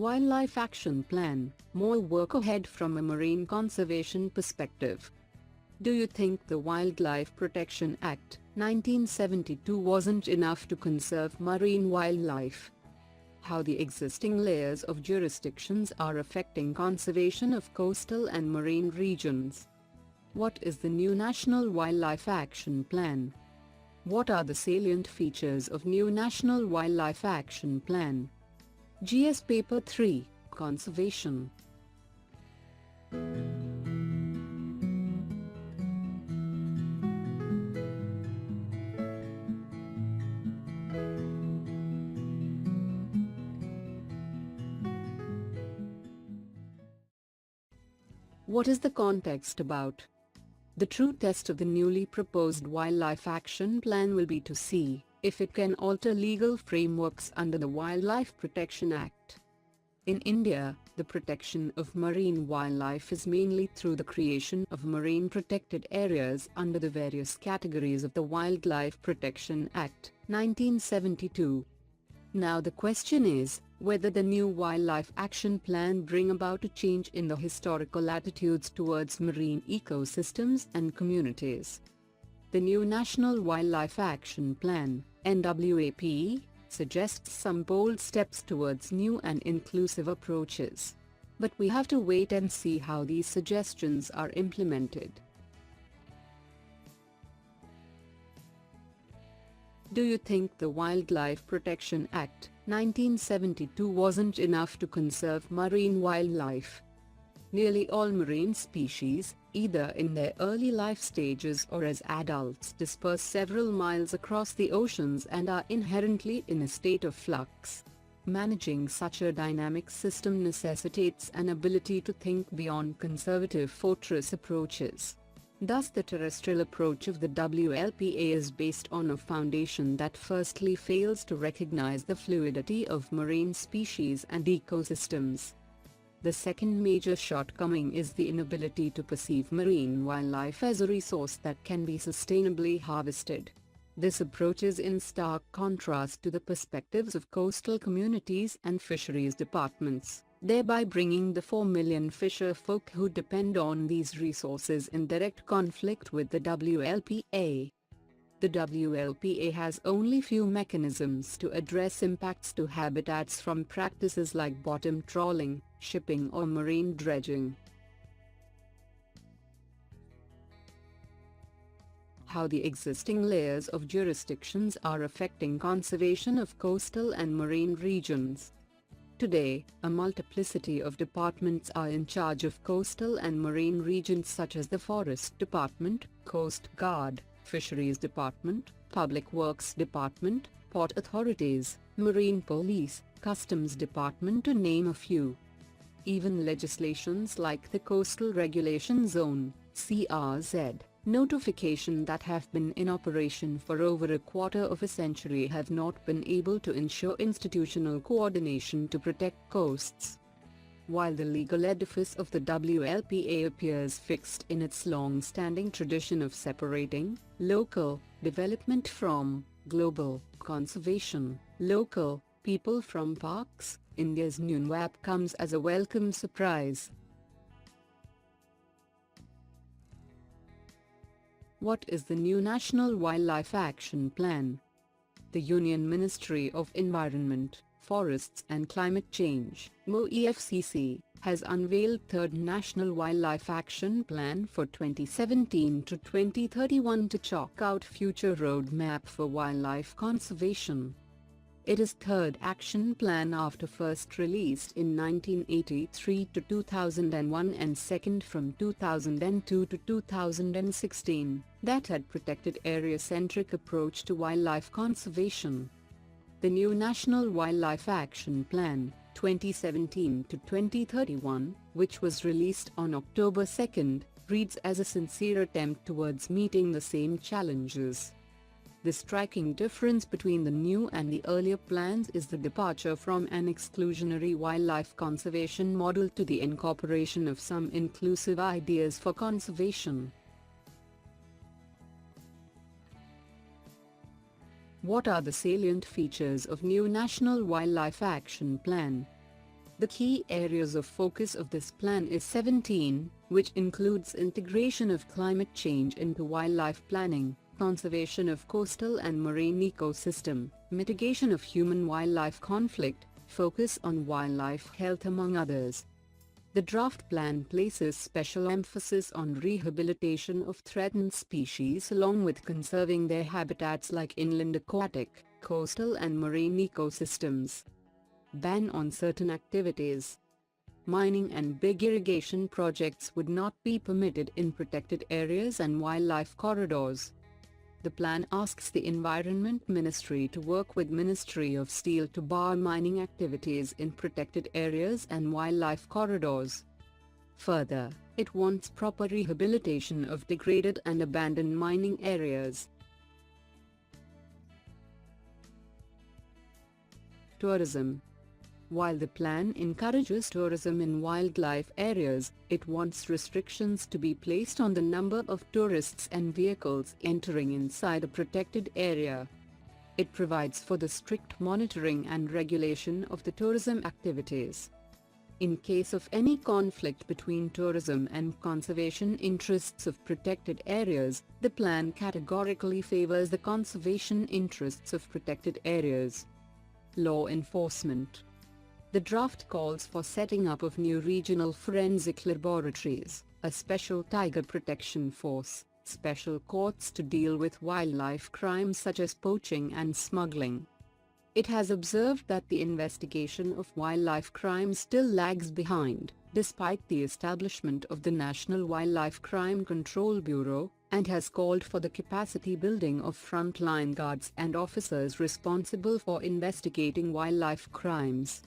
Wildlife Action Plan, more work ahead from a marine conservation perspective. Do you think the Wildlife Protection Act, 1972 wasn't enough to conserve marine wildlife? How the existing layers of jurisdictions are affecting conservation of coastal and marine regions. What is the new National Wildlife Action Plan? What are the salient features of new National Wildlife Action Plan? GS Paper 3, Conservation. What is the context about? The true test of the newly proposed Wildlife Action Plan will be to see if it can alter legal frameworks under the Wildlife Protection Act. In India, the protection of marine wildlife is mainly through the creation of marine protected areas under the various categories of the Wildlife Protection Act, 1972. Now the question is, whether the new Wildlife Action Plan bring about a change in the historical attitudes towards marine ecosystems and communities. The new National Wildlife Action Plan, NWAP, suggests some bold steps towards new and inclusive approaches. But we have to wait and see how these suggestions are implemented. Do you think the Wildlife Protection Act, 1972 wasn't enough to conserve marine wildlife? Nearly all marine species, either in their early life stages or as adults, disperse several miles across the oceans and are inherently in a state of flux. Managing such a dynamic system necessitates an ability to think beyond conservative fortress approaches. Thus the terrestrial approach of the WLPA is based on a foundation that firstly fails to recognize the fluidity of marine species and ecosystems. The second major shortcoming is the inability to perceive marine wildlife as a resource that can be sustainably harvested. This approach is in stark contrast to the perspectives of coastal communities and fisheries departments, thereby bringing the 4 million fisher folk who depend on these resources in direct conflict with the WLPA. The WLPA has only few mechanisms to address impacts to habitats from practices like bottom trawling, shipping or marine dredging. How the existing layers of jurisdictions are affecting conservation of coastal and marine regions. Today, a multiplicity of departments are in charge of coastal and marine regions such as the Forest Department, Coast Guard, Fisheries Department, Public Works Department, Port Authorities, Marine Police, Customs Department to name a few. Even legislations like the Coastal Regulation Zone, CRZ, notification that have been in operation for over a quarter of a century have not been able to ensure institutional coordination to protect coasts. While the legal edifice of the WLPA appears fixed in its long-standing tradition of separating local development from global conservation, local people from parks, India's new NWAP comes as a welcome surprise. What is the new National Wildlife Action Plan? The Union Ministry of Environment, Forests and Climate Change, MoEFCC, has unveiled Third National Wildlife Action Plan for 2017 to 2031 to chalk out future roadmap for wildlife conservation. It is third action plan after first released in 1983 to 2001 and second from 2002 to 2016, that had protected area-centric approach to wildlife conservation. The new National Wildlife Action Plan, 2017 to 2031, which was released on October 2, reads as a sincere attempt towards meeting the same challenges. The striking difference between the new and the earlier plans is the departure from an exclusionary wildlife conservation model to the incorporation of some inclusive ideas for conservation. What are the salient features of new National Wildlife Action Plan? The key areas of focus of this plan is 17, which includes integration of climate change into wildlife planning, conservation of coastal and marine ecosystem, mitigation of human-wildlife conflict, focus on wildlife health among others. The draft plan places special emphasis on rehabilitation of threatened species along with conserving their habitats like inland aquatic, coastal and marine ecosystems. Ban on certain activities. Mining and big irrigation projects would not be permitted in protected areas and wildlife corridors. The plan asks the Environment Ministry to work with Ministry of Steel to bar mining activities in protected areas and wildlife corridors. Further, it wants proper rehabilitation of degraded and abandoned mining areas. Tourism. While the plan encourages tourism in wildlife areas, it wants restrictions to be placed on the number of tourists and vehicles entering inside a protected area. It provides for the strict monitoring and regulation of the tourism activities. In case of any conflict between tourism and conservation interests of protected areas, the plan categorically favors the conservation interests of protected areas. Law enforcement. The draft calls for setting up of new regional forensic laboratories, a special tiger protection force, special courts to deal with wildlife crimes such as poaching and smuggling. It has observed that the investigation of wildlife crime still lags behind, despite the establishment of the National Wildlife Crime Control Bureau, and has called for the capacity building of frontline guards and officers responsible for investigating wildlife crimes.